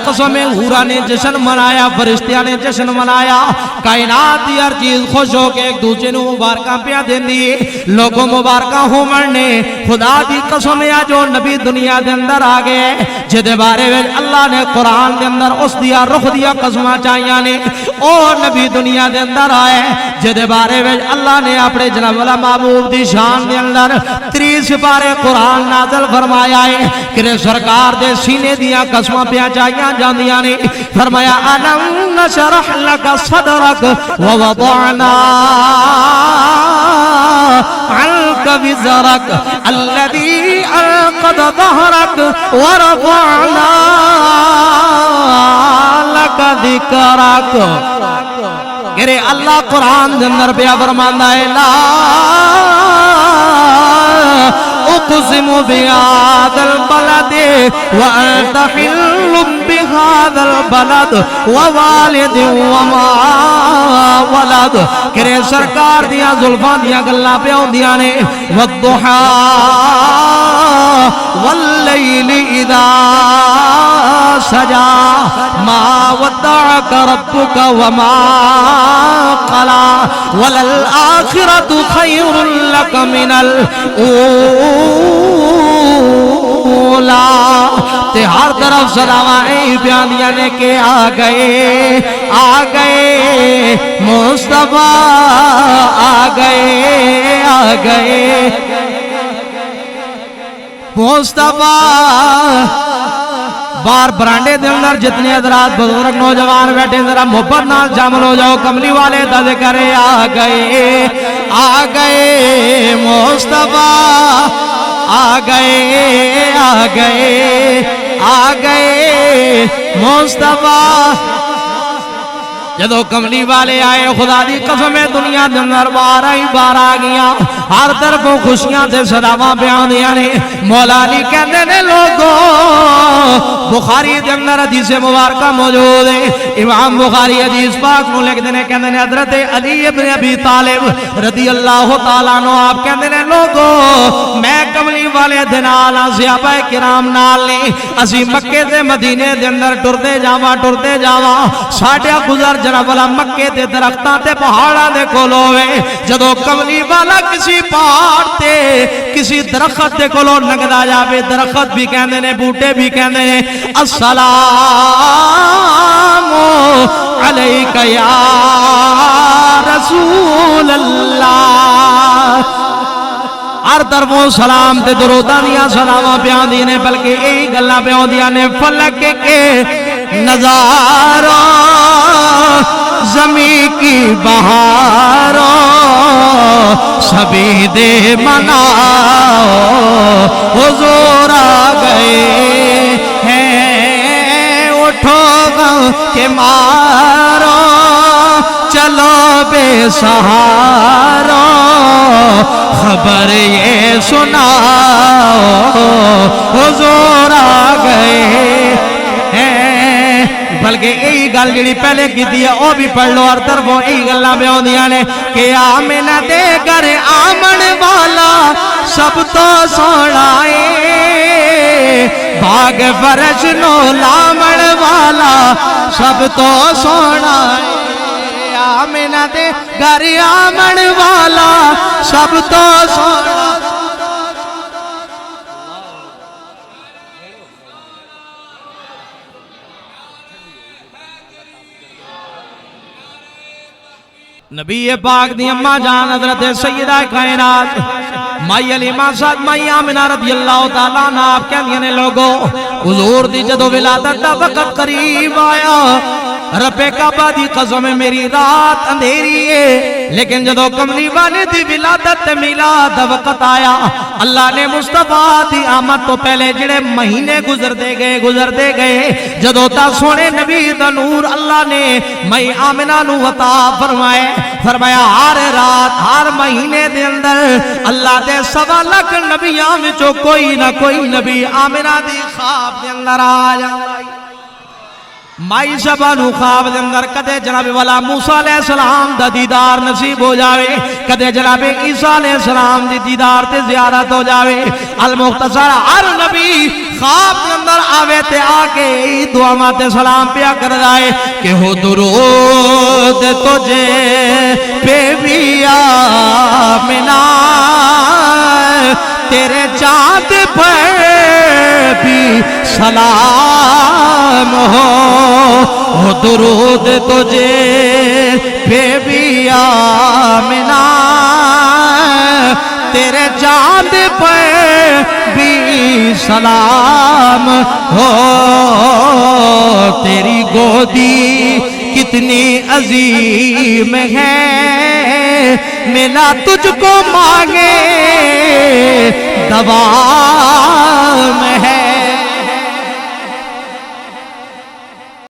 قسم حورا نے جشن منایا فرشتیاں نے جشن منایا کائنات دی ہر چیز خوش ہو کے ایک دوسرے نو مبارکاں پیا دیندی لوگوں مبارکاں ہون نے خدا دی قسم ہے جو نبی دنیا دے اندر آ گئے جدے بارے وچ اللہ نے قرآن دے اندر اس دیا رخ دیا قسماں چاہیاں نے او نبی دنیا دے اندر آئے جدے بارے وچ اللہ نے اپنے جناب والا محبوب دی شان دے اندر 30 سپارے قرآن نازل فرمایا ہے کہ سرکار دے سینے دیا قسماں پیا چاہیاں جاندیاں نے فرمایا الم نشرح لك صدرك ووضعنا عنك وزرك الذي انقض ظهرك ورفعنا لك ذكرك کہ اللہ قرآن دے اندر پیا فرماندا ہے لا اقسم بهذا البلد وانت حل بهذا البلد ووالد وما ولد کہ سرکار دیا زلفاں دیا گلاں پہ ہوندیاں نے والضحى والليل اذا سجا ما ودعك ربك وما قلى وللآخرة خير لك من الأولى تے ہر طرف سلامائیں پیاندیاں نے کہ آ گئے مصطفیٰ آ گئے مصطفیٰ بار برانڈے دے اندر جتنے حضرات بزرگ نوجوان بیٹھے ذرا محبت نال شامل ہو جاؤ کملی والے دا ذکر آ گئے مصطفیٰ آ گئے مصطفیٰ جدو کملی والے آئے خدا دی قسم دنیا دے اندر بار آ گیا ہر طرف خوشیاں سے صداواں بیان دیا نے مولا علی کہندے نے لوگوں بخاری دے اندر حدیث مبارکہ موجود ہے امام بخاری حدیث پاک نو لکھدے نے کہندے نے حضرت علی ابن ابی طالب رضی اللہ تعالیٰ عنہ آپ کہندے نے لوگوں میں کملی والے دے نال صحابہ کرام نال نے اسی مکے تے مدینے دے اندر ٹرتے جاواں ساڈا گزر جناب والا مکے تے درختاں تے پہاڑاں دے کول ہوے جدوں کملی والا کسی پہاڑ تے کسی درخت دے کولوں لنگدا جاوے درخت بھی کہندے نے بوٹے بھی کہندے نے السلام علیک یا رسول اللہ ہر طرفوں سلام تے دروداں دیاں سلاماں پیاندیاں نے بلکہ یہی گلاں پیاندیاں نے فلک کے نظاروں زمین کی بہاروں سبھی دے مناؤ حضور آ گئے ہیں اٹھو غم کے مارو چلو بے سہارو خبر یہ سناؤ حضور آ گئے بلکہ یہی گل جڑی پہلے کی دی ہے وہ بھی پڑھ لو ہر طرفوں یہی گلاں پہ ہوندیاں نے کہ آمنہ دے گھر آمن والا سب تو سونا ہے بھاگ فرش نو لامن والا سب تو سونا ہے آمنہ دے گھر آمن والا سب تو سونا نبی پاک دی اماں جان حضرت سیدہ کائنات مائی علیمہ صاحب مائی آمنہ رضی اللہ تعالیٰ عنہ آپ کہندیاں نے لوگوں حضور دی جدو ولادت دا وقت قریب آیا رب کعبہ دی قسم میری رات اندھیری ہے لیکن جدو کملی والے دی ولادت میلاد دا وقت آیا اللہ نے مصطفیٰ دی آمد تو پہلے جڑے مہینے گزر دے گئے جدو تا سونے نبی دا نور اللہ نے مائی آمنہ نو عطا فرمایا ہر رات ہر مہینے دے اندر اللہ دے 1.25 لاکھ نبیاں وچوں کوئی نہ کوئی نبی آمنہ دی خواب دے اندر آ جائے مائی شبانو خواب دے اندر کدے جناب والا موسیٰ علیہ السلام دا دیدار نصیب ہو جاوے، کدے جناب عیسیٰ علیہ السلام دی دیدار تے زیارت ہو جاوے۔ المختصر ہر نبی خواب دے اندر آوے تے آکے دعا ماتے سلام پیا کر دائے کہ ہو درود تجھے پہ بھی آمنا، تیرے چاند پر بھی سلام ہو درود تجھے پہ بھی آمنا، تیرے چاند پر بھی سلام ہو، تیری گودی کتنی عظیم ہے، ملا تجھ کو مانگے دوام ہے۔